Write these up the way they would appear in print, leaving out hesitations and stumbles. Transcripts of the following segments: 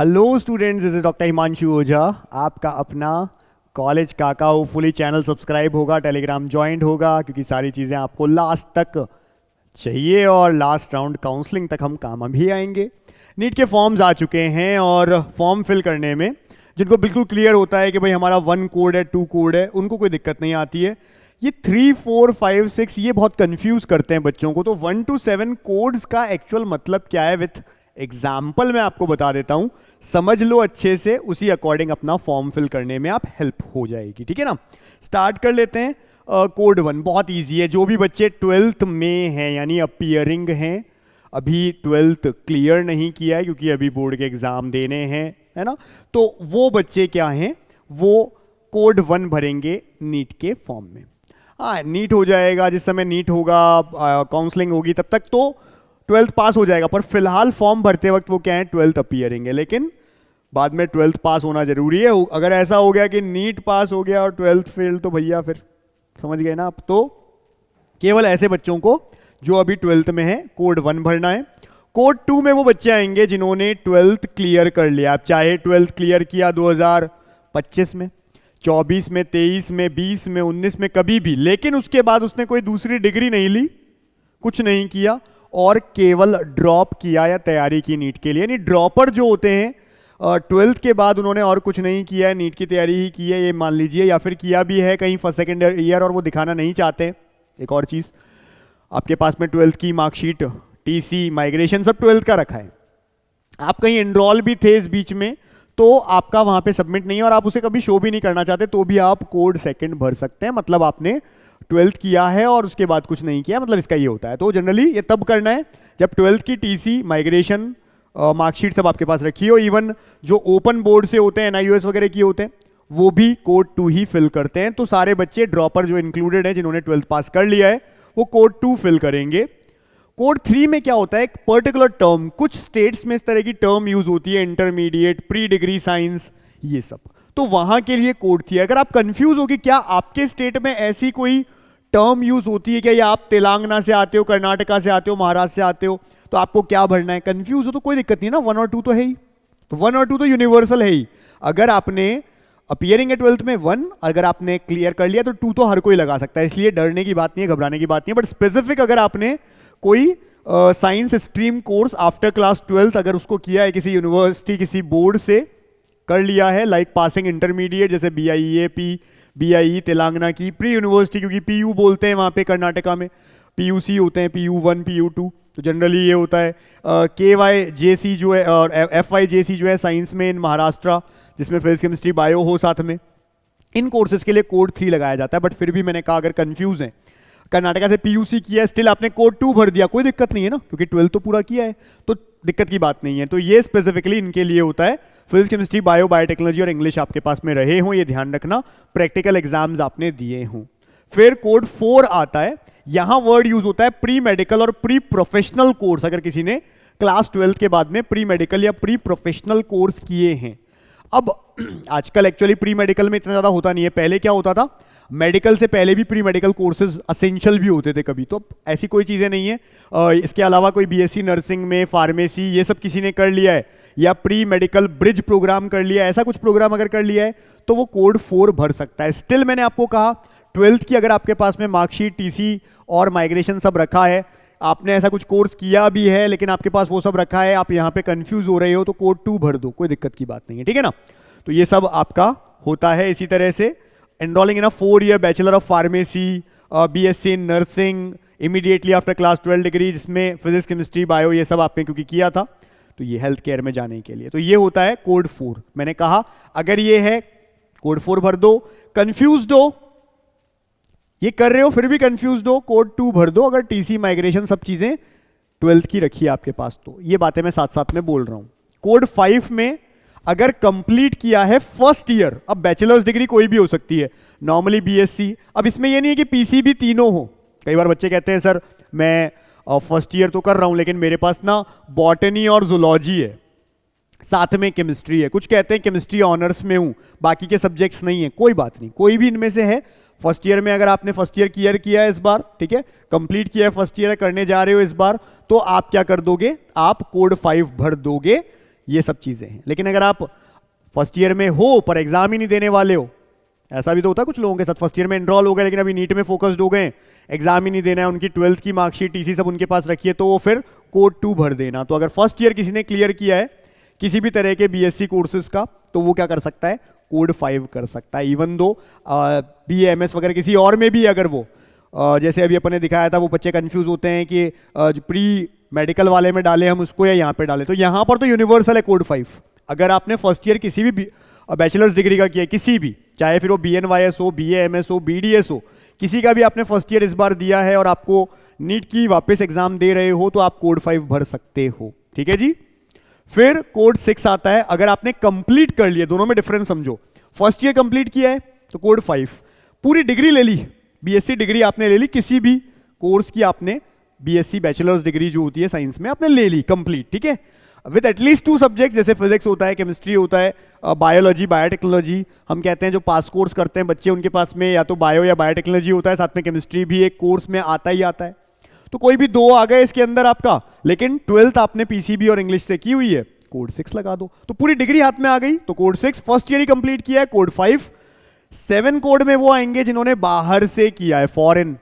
Hello students, this is doctor Himanshu Ojha, आपका अपना college काका। होपफुली चैनल सब्सक्राइब होगा, टेलीग्राम ज्वाइंट होगा, क्योंकि सारी चीज़ें आपको लास्ट तक चाहिए और लास्ट राउंड काउंसलिंग तक हम काम भी आएंगे। नीट के फॉर्म्स आ चुके हैं और फॉर्म फिल करने में जिनको बिल्कुल क्लियर होता है कि भाई हमारा 1 कोड है 2 कोड है, उनको कोई दिक्कत नहीं आती है। ये 3, 4, 5, 6 ये बहुत कंफ्यूज करते हैं बच्चों को। तो 1 to 7 कोड्स का एक्चुअल मतलब क्या है विथ एग्जाम्पल मैं आपको बता देता हूं, समझ लो अच्छे से, उसी अकॉर्डिंग अपना फॉर्म फिल करने में आप हेल्प हो जाएगी। ठीक है ना, स्टार्ट कर लेते हैं। कोड 1 बहुत इजी है। जो भी बच्चे 12th में हैं यानी अपीयरिंग हैं, अभी 12th क्लियर नहीं किया है क्योंकि अभी बोर्ड के एग्जाम देने हैं, है ना, तो वो बच्चे क्या हैं, वो कोड 1 भरेंगे नीट के फॉर्म में। हाँ, नीट हो जाएगा, जिस समय नीट होगा, काउंसलिंग होगी, तब तक तो 12th पास हो जाएगा। पर फिलहाल फॉर्म भरते वक्त वो क्या है, 12th अपीयरिंग है। लेकिन बाद में 12th पास होना जरूरी है। अगर ऐसा हो गया कि नीट पास हो गया और 12th फेल, तो भैया फिर समझ गए ना आप। तो केवल ऐसे बच्चों को जो अभी 12th में है कोड 1 भरना है। कोड 2 में वो बच्चे आएंगे जिन्होंने 12th क्लियर कर लिया। आप चाहे 12th क्लियर किया 2025 में, 24 में, 23 में, 20 में, 19 में, कभी भी, लेकिन उसके बाद उसने कोई दूसरी डिग्री नहीं ली, कुछ नहीं किया और केवल ड्रॉप किया या तैयारी की नीट के लिए। यानी ड्रॉपर जो होते हैं 12th के बाद उन्होंने और कुछ नहीं किया है, नीट की तैयारी ही की है, ये मान लीजिए, या फिर किया भी है कहीं फर्स्ट सेकेंड ईयर और वो दिखाना नहीं चाहते। एक और चीज़, आपके पास में 12th की मार्कशीट, टीसी, माइग्रेशन सब 12th का रखा है, आप कहीं एनरोल भी थे इस बीच में, तो आपका वहां पे सबमिट नहीं है और आप उसे कभी शो भी नहीं करना चाहते, तो भी आप कोड 2 भर सकते हैं। मतलब आपने 12th किया है और उसके बाद कुछ नहीं किया, मतलब इसका ये होता है। तो जनरली ये तब करना है जब 12th की टीसी, माइग्रेशन, मार्कशीट सब आपके पास रखी हो। इवन जो ओपन बोर्ड से होते हैं, NIOS वगैरह की होते हैं, वो भी कोड 2 ही फिल करते हैं। तो सारे बच्चे ड्रॉपर जो इंक्लूडेड है जिन्होंने 12th पास कर लिया है, वो कोड 2 फिल करेंगे। कोड 3 में क्या होता है, एक पर्टिकुलर टर्म, कुछ स्टेट्स में इस तरह की टर्म यूज होती है, इंटरमीडिएट, प्री डिग्री साइंस, ये सब, तो वहां के लिए कोड 3। अगर आप कंफ्यूज हो कि क्या आपके स्टेट में ऐसी कोई टर्म यूज होती है क्या, या आप तेलंगाना से आते हो, कर्नाटका से आते हो, महाराष्ट्र से आते हो, तो आपको क्या भरना है, कंफ्यूज हो तो कोई दिक्कत नहीं ना, 1 और 2 तो है ही, तो 1 और 2 तो यूनिवर्सल है ही। अगर आपने अपीयरिंग है 12th में 1, अगर आपने क्लियर कर लिया तो 2 तो हर कोई लगा सकता है, इसलिए डरने की बात नहीं है, घबराने की बात नहीं है। बट स्पेसिफिक अगर आपने कोई science stream course after class 12th अगर उसको किया है, किसी यूनिवर्सिटी, किसी बोर्ड से कर लिया है, लाइक पासिंग इंटरमीडिएट, जैसे BIEAP, BIE तेलंगाना की, प्री यूनिवर्सिटी, क्योंकि PU बोलते हैं वहाँ पे कर्नाटका में, PUC होते हैं, PU1, PU2, तो जनरली ये होता है। KYJC जो है और FYJC जो है साइंस में इन महाराष्ट्र, जिसमें फिजिक्स, केमिस्ट्री, बायो हो साथ में, इन कोर्सेज के लिए कोड 3 लगाया जाता है। बट फिर भी मैंने कहा अगर कंफ्यूज है, कर्नाटका से PUC किया है, स्टिल आपने कोड 2 भर दिया, कोई दिक्कत नहीं है ना, क्योंकि 12th तो पूरा किया है, तो दिक्कत की बात नहीं है। तो ये स्पेसिफिकली इनके लिए होता है। फिजिक्स, केमिस्ट्री, बायो, बायोटेक्नोलॉजी और इंग्लिश आपके पास में रहे हों, ये ध्यान रखना, प्रैक्टिकल एग्जाम्स आपने दिए हों। फिर कोड 4 आता है, यहां वर्ड यूज होता है प्री मेडिकल और प्री प्रोफेशनल कोर्स। अगर किसी ने क्लास 12th के बाद में प्री मेडिकल या प्री प्रोफेशनल कोर्स किए हैं, अब आजकल एक्चुअली प्री मेडिकल में इतना ज्यादा होता नहीं है, पहले क्या होता था, मेडिकल से पहले भी प्री मेडिकल कोर्सेज असेंशियल भी होते थे कभी, तो ऐसी कोई चीजें नहीं है। इसके अलावा कोई BSc नर्सिंग में, फार्मेसी, ये सब किसी ने कर लिया है, या प्री मेडिकल ब्रिज प्रोग्राम कर लिया है, ऐसा कुछ प्रोग्राम अगर कर लिया है तो वो कोड 4 भर सकता है। स्टिल मैंने आपको कहा 12th की अगर आपके पास में मार्कशीट, TC और माइग्रेशन सब रखा है, आपने ऐसा कुछ कोर्स किया भी है लेकिन आपके पास वो सब रखा है, आप यहाँ पे कंफ्यूज हो रहे हो, तो कोड 2 भर दो, कोई दिक्कत की बात नहीं है। ठीक है ना, तो ये सब आपका होता है। इसी तरह से enrolling in a 4-year bachelor of pharmacy, BSc in nursing immediately after class 12 degree, जिसमें फिजिक्स, केमिस्ट्री, बायो ये सब आपने क्योंकि किया था, तो ये हेल्थ केयर में जाने के लिए, तो ये होता है कोड 4। मैंने कहा अगर ये है कोड 4 भर दो, कंफ्यूज हो, ये कर रहे हो फिर भी कंफ्यूज हो, कोड 2 भर दो। अगर TC, माइग्रेशन सब चीजें 12th की रखी है आपके पास, तो ये बातें मैं साथ साथ में बोल रहा हूं। कोड 5 में अगर कंप्लीट किया है फर्स्ट ईयर, अब बैचलर्स डिग्री कोई भी हो सकती है, नॉर्मली BSc, अब इसमें ये नहीं है कि PC भी तीनों हो। कई बार बच्चे कहते हैं सर मैं फर्स्ट ईयर तो कर रहा हूं लेकिन मेरे पास ना बॉटनी और जूलॉजी है, साथ में केमिस्ट्री है, कुछ कहते हैं केमिस्ट्री ऑनर्स में हूं, बाकी के सब्जेक्ट्स नहीं है, कोई बात नहीं, कोई भी इनमें से है। फर्स्ट ईयर में अगर आपने फर्स्ट ईयर क्लियर किया है इस बार, ठीक है, कंप्लीट किया है, फर्स्ट ईयर करने जा रहे हो इस बार, तो आप क्या कर दोगे, आप कोड 5 भर दोगे। ये सब चीज़ें हैं। लेकिन अगर आप फर्स्ट ईयर में हो पर एग्जाम ही नहीं देने वाले हो, ऐसा भी तो होता है कुछ लोगों के साथ, फर्स्ट ईयर में एनरोल हो गए लेकिन अभी नीट में फोकस्ड हो गए, एग्जाम ही नहीं देना है, उनकी 12th की मार्कशीट टीसी सब उनके पास रखी है, तो वो फिर कोड 2 भर देना। तो अगर फर्स्ट ईयर किसी ने क्लियर किया है किसी भी तरह के बीएससी कोर्सेज का, तो वो क्या कर सकता है, कोड 5 कर सकता है। इवन दो बीएमएस वगैरह किसी और में भी अगर वो जैसे अभी अपन ने दिखाया था, वो बच्चे कंफ्यूज होते हैं कि जो प्री मेडिकल वाले में डाले हम उसको या यहाँ पे डाले, तो यहाँ पर तो यूनिवर्सल है कोड 5। अगर आपने फर्स्ट ईयर किसी भी बैचलर्स डिग्री का किया है किसी भी, चाहे फिर वो BNYS हो, BAMS हो, BDS हो, किसी का भी आपने फर्स्ट ईयर इस बार दिया है और आपको नीट की वापस एग्जाम दे रहे हो, तो आप कोड 5 भर सकते हो। ठीक है जी। फिर कोड 6 आता है, अगर आपने कंप्लीट कर लिया, दोनों में डिफरेंस समझो, फर्स्ट ईयर कंप्लीट किया है तो कोड 5, पूरी डिग्री ले ली, बीएससी डिग्री आपने ले ली, किसी भी कोर्स की आपने बीएससी बैचलर्स डिग्री जो होती है साइंस में आपने ले ली कंप्लीट, ठीक है, विद एटलीस्ट 2 सब्जेक्ट, जैसे फिजिक्स होता है, केमिस्ट्री होता है, बायोलॉजी, बायोटेक्नोलॉजी। हम कहते हैं जो पास कोर्स करते हैं बच्चे, उनके पास में या तो बायो या बायोटेक्नोलॉजी होता है, साथ में केमिस्ट्री भी एक कोर्स में आता ही आता है। तो कोई भी 2 आ गए इसके अंदर आपका, लेकिन 12th आपने पीसीबी और इंग्लिश से की हुई है, कोड 6 लगा दो, तो पूरी डिग्री हाथ में आ गई। तो कोड 6 फर्स्ट ईयर ही कंप्लीट किया है, कोड 5। 7 कोड में वो आएंगे जिन्होंने बाहर से किया है, फॉरेन,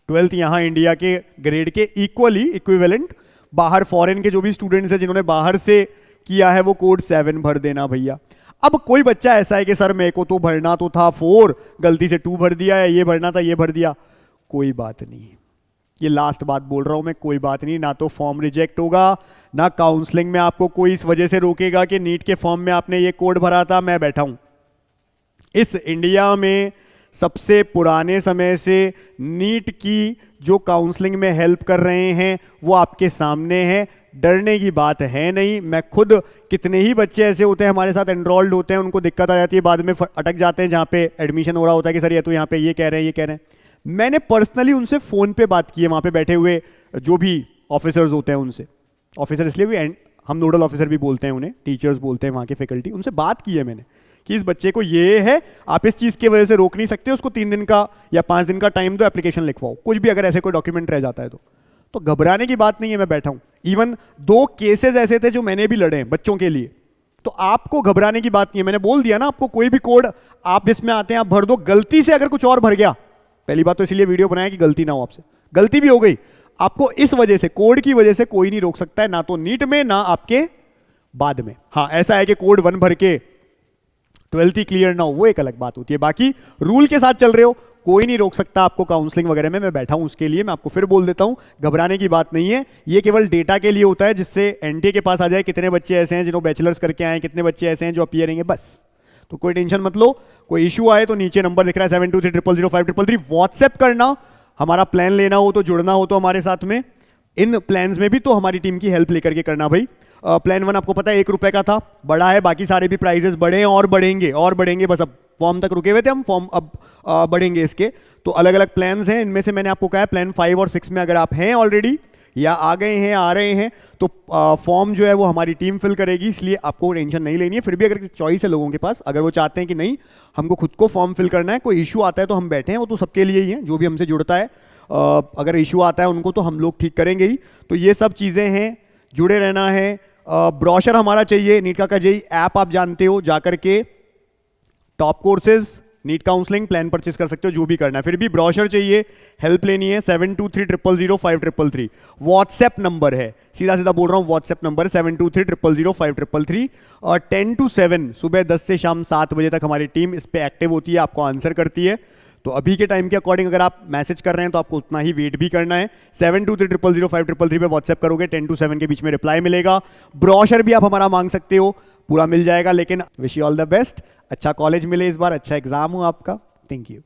12th यहां इंडिया के ग्रेड के इक्वली इक्विवेलेंट, बाहर फॉरेन के जो भी स्टूडेंट्स हैं जिन्होंने बाहर से किया है, वो कोड 7 भर देना भैया। अब कोई बच्चा ऐसा है कि सर मेरे को तो भरना तो था 4, गलती से 2 भर दिया है, ये भरना था ये भर दिया, कोई बात नहीं, ये लास्ट बात बोल रहा हूं मैं, कोई बात नहीं, ना तो फॉर्म रिजेक्ट होगा, ना काउंसलिंग में आपको कोई इस वजह से रोकेगा कि नीट के फॉर्म में आपने ये कोड भरा था। मैं बैठा हूं इस इंडिया में सबसे पुराने समय से, नीट की जो काउंसलिंग में हेल्प कर रहे हैं वो आपके सामने है, डरने की बात है नहीं। मैं खुद, कितने ही बच्चे ऐसे होते हैं हमारे साथ एनरोल्ड होते हैं, उनको दिक्कत आ जाती है, बाद में अटक जाते हैं जहाँ पे एडमिशन हो रहा होता है कि सर ये तो यहाँ पे ये कह रहे हैं ये कह रहे हैं। मैंने पर्सनली उनसे फ़ोन पे बात की है, वहाँ पे बैठे हुए जो भी ऑफिसर्स होते हैं उनसे, ऑफिसर इसलिए भी हम नोडल ऑफिसर भी बोलते हैं उन्हें, टीचर्स बोलते हैं वहाँ के फैकल्टी, उनसे बात की है मैंने कि इस बच्चे को ये है, आप इस चीज़ की वजह से रोक नहीं सकते, उसको 3 दिन का या 5 दिन का टाइम दो, एप्लीकेशन लिखवाओ, कुछ भी अगर ऐसे कोई डॉक्यूमेंट रह जाता है तो घबराने की बात नहीं है। मैं बैठा हूँ, इवन 2 केसेस ऐसे थे जो मैंने भी लड़े हैं बच्चों के लिए, तो आपको घबराने की बात नहीं है। मैंने बोल दिया ना आपको, कोई भी कोड आप इसमें आते हैं आप भर दो, गलती से अगर कुछ और भर गया, पहली बात तो इसीलिए वीडियो बनाया कि गलती ना हो आपसे, गलती भी हो गई आपको, इस वजह से कोड की वजह से कोई नहीं रोक सकता है, ना तो नीट में ना आपके बाद में। हाँ ऐसा है कि कोड 1 भर के 12th ही क्लियर ना हो, वो एक अलग बात होती है, बाकी रूल के साथ चल रहे हो, कोई नहीं रोक सकता आपको काउंसलिंग वगैरह में। मैं बैठा हूं उसके लिए, मैं आपको फिर बोल देता हूं, घबराने की बात नहीं है, ये केवल डेटा के लिए होता है, जिससे एनटीए के पास आ जाए कितने बच्चे ऐसे हैं जिन्होंने बैचलर्स करके आए, कितने बच्चे ऐसे हैं जो अपीयर होंगे, बस। तो कोई टेंशन मत लो, कोई इशू आए तो नीचे नंबर दिख रहा है 72300533, व्हाट्सएप करना, हमारा प्लान लेना हो तो, जुड़ना हो तो हमारे साथ में, इन प्लान्स में भी तो हमारी टीम की हेल्प लेकर के करना भाई। प्लान 1 आपको पता है 1 रुपए का था, बड़ा है, बाकी सारे भी प्राइजेस बढ़े हैं और बढ़ेंगे और बढ़ेंगे, बस अब फॉर्म तक रुके हुए थे हम, फॉर्म अब बढ़ेंगे इसके, तो अलग अलग प्लान्स हैं, इनमें से मैंने आपको कहा है प्लान 5 और 6 में अगर आप हैं ऑलरेडी या आ गए हैं, आ रहे हैं, तो फॉर्म जो है वो हमारी टीम फिल करेगी, इसलिए आपको टेंशन नहीं लेनी है। फिर भी अगर चॉइस है लोगों के पास, अगर वो चाहते हैं कि नहीं हमको खुद को फॉर्म फिल करना है, कोई इशू आता है तो हम बैठे हैं, वो तो सबके लिए ही है, जो भी हमसे जुड़ता है, अगर इशू आता है उनको तो हम लोग ठीक करेंगे ही। तो ये सब चीज़ें हैं, जुड़े रहना है। ब्रोशर हमारा चाहिए, नीट का जेई ऐप आप जानते हो, जाकर के top courses NEET counselling plan purchase कर सकते हो, जो भी करना है। फिर भी ब्रोशर चाहिए, हेल्प लेनी है, 72300533 व्हाट्सएप नंबर है, सीधा सीधा बोल रहा हूँ, व्हाट्सएप नंबर है 72300533, और 10 to 7 सुबह 10 से शाम 7 बजे तक हमारी टीम इस पे एक्टिव होती है, आपको आंसर करती है। तो अभी के टाइम के अकॉर्डिंग अगर आप मैसेज कर रहे हैं तो आपको उतना ही वेट भी करना है, 72300533 पे व्हाट्सएप करोगे, 10 to 7 के बीच में रिप्लाई मिलेगा। ब्रोशर भी आप हमारा मांग सकते हो, पूरा मिल जाएगा, लेकिन wish you all the best, अच्छा कॉलेज मिले इस बार, अच्छा एग्जाम हो आपका, थैंक यू।